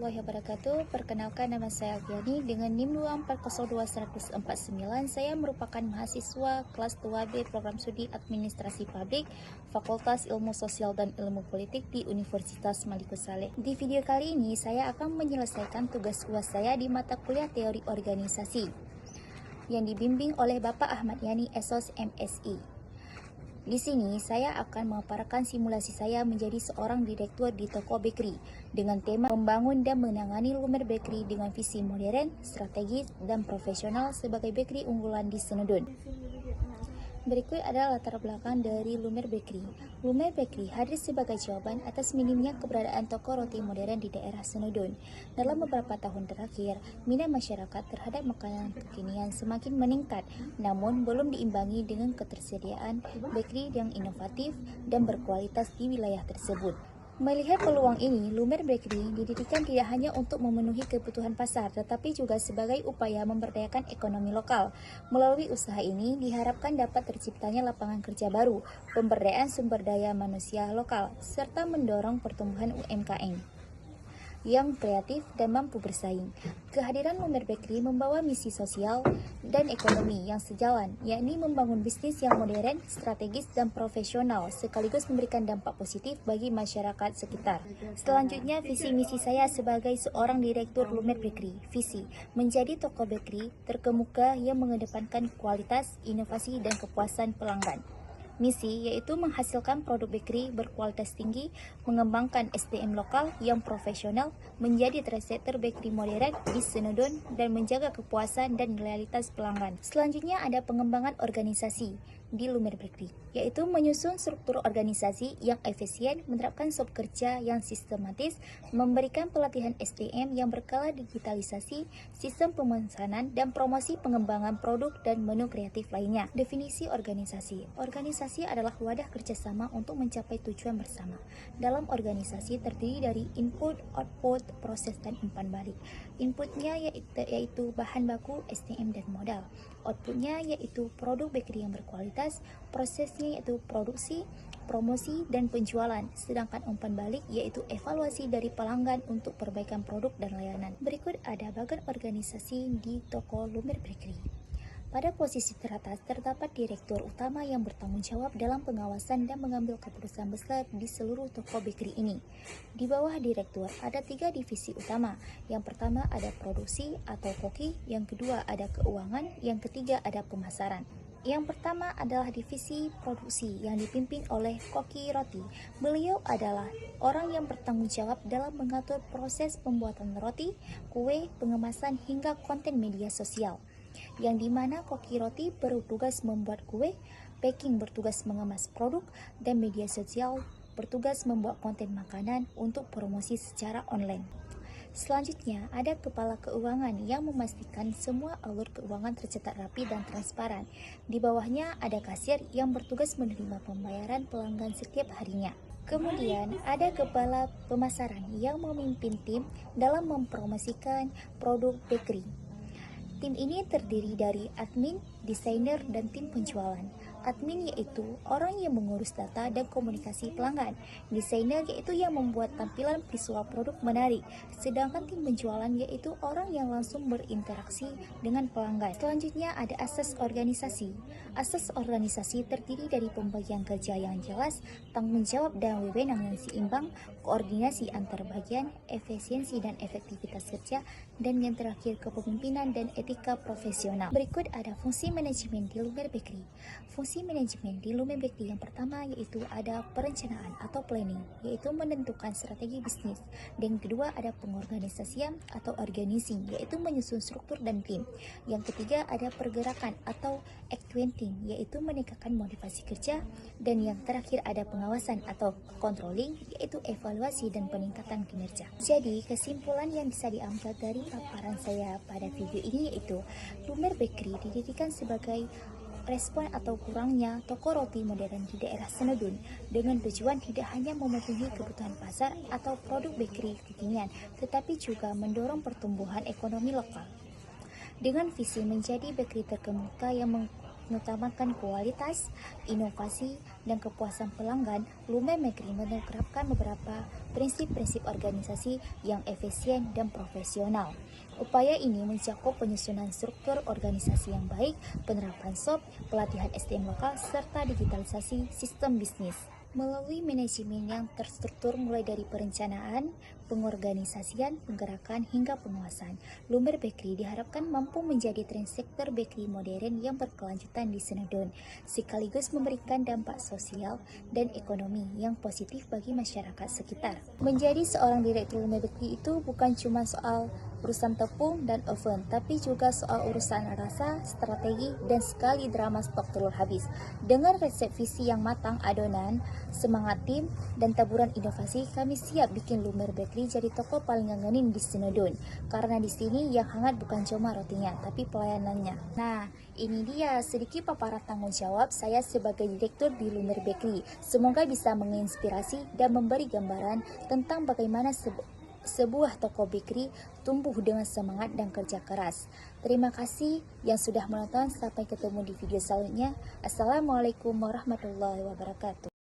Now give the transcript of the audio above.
warahmatullahi wabarakatuh. Perkenalkan, nama saya Alfiani dengan NIM 2402149. Saya merupakan mahasiswa kelas 2B Program Studi Administrasi Publik Fakultas Ilmu Sosial dan Ilmu Politik di Universitas Malikus Saleh. Di video kali ini saya akan menyelesaikan tugas UAS saya di mata kuliah Teori Organisasi yang dibimbing oleh Bapak Ahmad Yani SOS MSI. Di sini saya akan memaparkan simulasi saya menjadi seorang direktur di toko bakery dengan tema membangun dan menangani Lumer Bakery dengan visi modern, strategis, dan profesional sebagai bakery unggulan di Senedun. Berikut adalah latar belakang dari Lumer Bakery. Lumer Bakery hadir sebagai jawaban atas minimnya keberadaan toko roti modern di daerah Senedun. Dalam beberapa tahun terakhir, minat masyarakat terhadap makanan kekinian semakin meningkat, namun belum diimbangi dengan ketersediaan bakery yang inovatif dan berkualitas di wilayah tersebut. Melihat peluang ini, Lumer Bakery didirikan tidak hanya untuk memenuhi kebutuhan pasar, tetapi juga sebagai upaya memberdayakan ekonomi lokal. Melalui usaha ini, diharapkan dapat terciptanya lapangan kerja baru, pemberdayaan sumber daya manusia lokal, serta mendorong pertumbuhan UMKM yang kreatif dan mampu bersaing. Kehadiran Lumer Bakery membawa misi sosial dan ekonomi yang sejalan, yakni membangun bisnis yang modern, strategis, dan profesional, sekaligus memberikan dampak positif bagi masyarakat sekitar. Selanjutnya, visi misi saya sebagai seorang direktur Lumer Bakery. Visi, menjadi toko bakery terkemuka yang mengedepankan kualitas, inovasi, dan kepuasan pelanggan. Misi yaitu menghasilkan produk bakery berkualitas tinggi, mengembangkan SDM lokal yang profesional, menjadi trendsetter bakery modern di Senedun, dan menjaga kepuasan dan loyalitas pelanggan. Selanjutnya ada pengembangan organisasi di Lumer Bakery, yaitu menyusun struktur organisasi yang efisien, menerapkan sop kerja yang sistematis, memberikan pelatihan SDM yang berkala digitalisasi, sistem pemesanan, dan promosi pengembangan produk dan menu kreatif lainnya. Definisi organisasi. Organisasi adalah wadah kerjasama untuk mencapai tujuan bersama. Dalam organisasi terdiri dari input, output, proses, dan umpan balik. Inputnya yaitu bahan baku, SDM, dan modal. Outputnya yaitu produk bakery yang berkualitas, prosesnya yaitu produksi, promosi, dan penjualan, sedangkan umpan balik yaitu evaluasi dari pelanggan untuk perbaikan produk dan layanan. Berikut ada bagian organisasi di toko Lumer Bakery. Pada posisi teratas terdapat direktur utama yang bertanggung jawab dalam pengawasan dan mengambil keputusan besar di seluruh toko bakery ini. Di bawah direktur ada 3 divisi utama. Yang pertama ada produksi atau koki, yang kedua ada keuangan, yang ketiga ada pemasaran. Yang pertama adalah divisi produksi yang dipimpin oleh koki roti. Beliau adalah orang yang bertanggung jawab dalam mengatur proses pembuatan roti, kue, pengemasan, hingga konten media sosial. Yang dimana koki roti bertugas membuat kue, packing bertugas mengemas produk, dan media sosial bertugas membuat konten makanan untuk promosi secara online. Selanjutnya ada kepala keuangan yang memastikan semua alur keuangan tercatat rapi dan transparan. Di bawahnya ada kasir yang bertugas menerima pembayaran pelanggan setiap harinya. Kemudian ada kepala pemasaran yang memimpin tim dalam mempromosikan produk bakery. Tim ini terdiri dari admin, desainer, dan tim penjualan. Admin yaitu orang yang mengurus data dan komunikasi pelanggan. Desainer yaitu yang membuat tampilan visual produk menarik. Sedangkan tim penjualan yaitu orang yang langsung berinteraksi dengan pelanggan. Selanjutnya ada asas organisasi. Asas organisasi terdiri dari pembagian kerja yang jelas, tanggung jawab dan wewenang yang seimbang, koordinasi antar bagian, efisiensi dan efektivitas kerja, dan yang terakhir kepemimpinan dan etika profesional. Berikut ada fungsi manajemen di Lumer Bakery. Fungsi manajemen di Lumer Bakery yang pertama yaitu ada perencanaan atau planning, yaitu menentukan strategi bisnis. Dan kedua ada pengorganisasian atau organizing, yaitu menyusun struktur dan tim. Yang ketiga ada pergerakan atau accounting, yaitu meningkatkan motivasi kerja. Dan yang terakhir ada pengawasan atau controlling, yaitu evaluasi dan peningkatan kinerja. Jadi kesimpulan yang bisa diambil dari paparan saya pada video ini yaitu Lumer Bakery didirikan sebagai respon atau kurangnya toko roti modern di daerah Senedun dengan tujuan tidak hanya memenuhi kebutuhan pasar atau produk bakery kekinian, tetapi juga mendorong pertumbuhan ekonomi lokal. Dengan visi menjadi bakery terkemuka yang mengutamakan kualitas, inovasi, dan kepuasan pelanggan, Lumer Bakery menerapkan beberapa prinsip-prinsip organisasi yang efisien dan profesional. Upaya ini mencakup penyusunan struktur organisasi yang baik, penerapan SOP, pelatihan SDM lokal, serta digitalisasi sistem bisnis. Melalui manajemen yang terstruktur mulai dari perencanaan, pengorganisasian, penggerakan, hingga penguasaan, Lumer Bakery diharapkan mampu menjadi trendsetter bakery modern yang berkelanjutan di Senedon, sekaligus memberikan dampak sosial dan ekonomi yang positif bagi masyarakat sekitar. Menjadi seorang direktur Lumer Bakery itu bukan cuma soal urusan tepung dan oven, tapi juga soal urusan rasa, strategi, dan sekali drama stok telur habis. Dengan resep visi yang matang adonan, semangat tim, dan taburan inovasi, kami siap bikin Lumer Bakery jadi toko paling ngangenin di Senedon. Karena di sini yang hangat bukan cuma rotinya, tapi pelayanannya. Nah, ini dia sedikit paparan tanggung jawab saya sebagai direktur di Lumer Bakery. Semoga bisa menginspirasi dan memberi gambaran tentang bagaimana sebuah toko bakery tumbuh dengan semangat dan kerja keras. Terima kasih yang sudah menonton. Sampai ketemu di video selanjutnya. Assalamualaikum warahmatullahi wabarakatuh.